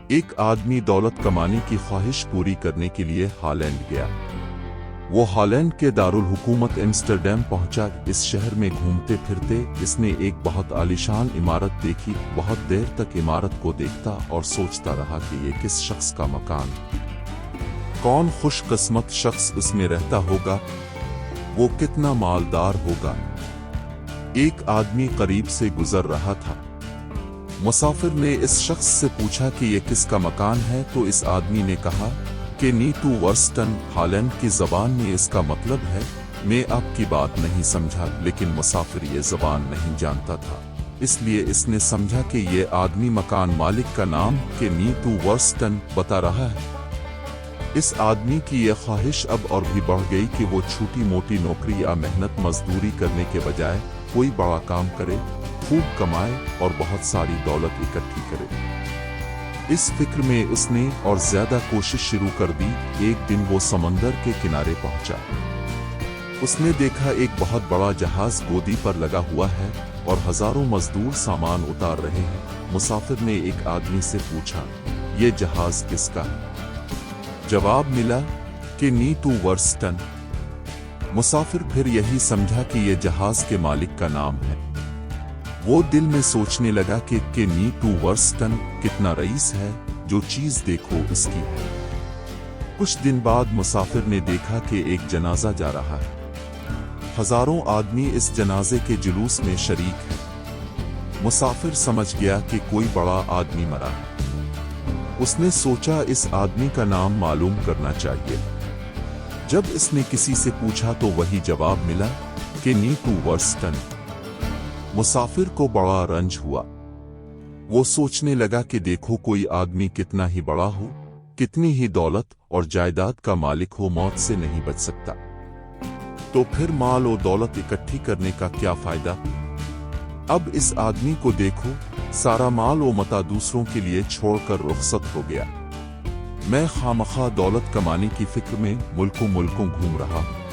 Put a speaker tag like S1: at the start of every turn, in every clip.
S1: ایک آدمی دولت کمانے کی خواہش پوری کرنے کے لیے ہالینڈ گیا۔ وہ ہالینڈ کے دارالحکومت ایمسٹرڈیم پہنچا۔ اس شہر میں گھومتے پھرتے اس نے ایک بہت عالیشان عمارت دیکھی۔ بہت دیر تک عمارت کو دیکھتا اور سوچتا رہا کہ یہ کس شخص کا مکان، کون خوش قسمت شخص اس میں رہتا ہوگا، وہ کتنا مالدار ہوگا۔ ایک آدمی قریب سے گزر رہا تھا۔ مسافر نے اس شخص سے پوچھا کہ یہ کس کا مکان ہے، تو اس آدمی نے کہا کہ نیٹو ورسٹن۔ ہالینڈ کی زبان میں اس کا مطلب ہے میں آپ کی بات نہیں سمجھا، لیکن مسافر یہ زبان نہیں جانتا تھا، اس لیے اس نے سمجھا کہ یہ آدمی مکان مالک کا نام کہ نیٹو ورسٹن بتا رہا ہے۔ اس آدمی کی یہ خواہش اب اور بھی بڑھ گئی کہ وہ چھوٹی موٹی نوکری یا محنت مزدوری کرنے کے بجائے کوئی بڑا کام کرے، خوب کمائے اور بہت ساری دولت اکٹھی کرے۔ اس فکر میں اس نے اور زیادہ کوشش شروع کر دی۔ ایک دن وہ سمندر کے کنارے پہنچا۔ اس نے دیکھا ایک بہت بڑا جہاز گودی پر لگا ہوا ہے اور ہزاروں مزدور سامان اتار رہے ہیں۔ مسافر نے ایک آدمی سے پوچھا، یہ جہاز کس کا ہے؟ جواب ملا کہ نیٹو ورسٹن۔ مسافر پھر یہی سمجھا کہ یہ جہاز کے مالک کا نام ہے۔ وہ دل میں سوچنے لگا کہ نیٹو ورسٹن کتنا رئیس ہے، جو چیز دیکھو اس کی ہے۔ کچھ دن بعد مسافر نے دیکھا کہ ایک جنازہ جا رہا ہے۔ ہزاروں آدمی اس جنازے کے جلوس میں شریک ہیں۔ مسافر سمجھ گیا کہ کوئی بڑا آدمی مرا ہے۔ اس نے سوچا اس آدمی کا نام معلوم کرنا چاہیے۔ جب اس نے کسی سے پوچھا تو وہی جواب ملا کہ نیٹو ورسٹن۔ مسافر کو بڑا رنج ہوا۔ وہ سوچنے لگا کہ دیکھو کوئی آدمی کتنا ہی بڑا ہو، کتنی ہی دولت اور جائیداد کا مالک ہو، موت سے نہیں بچ سکتا، تو پھر مال و دولت اکٹھی کرنے کا کیا فائدہ؟ اب اس آدمی کو دیکھو، سارا مال و متاع دوسروں کے لیے چھوڑ کر رخصت ہو گیا۔ میں خامخواہ دولت کمانے کی فکر میں ملکوں گھوم رہا ہوں۔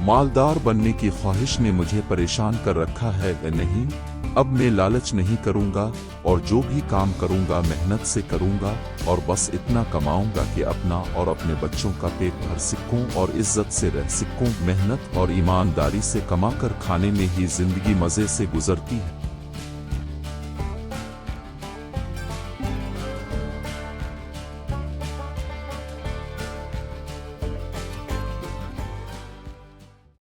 S1: مالدار بننے کی خواہش نے مجھے پریشان کر رکھا ہے۔ نہیں، اب میں لالچ نہیں کروں گا، اور جو بھی کام کروں گا محنت سے کروں گا، اور بس اتنا کماؤں گا کہ اپنا اور اپنے بچوں کا پیٹ بھر سکوں اور عزت سے رہ سکوں۔ محنت اور ایمانداری سے کما کر کھانے میں ہی زندگی مزے سے گزرتی ہے۔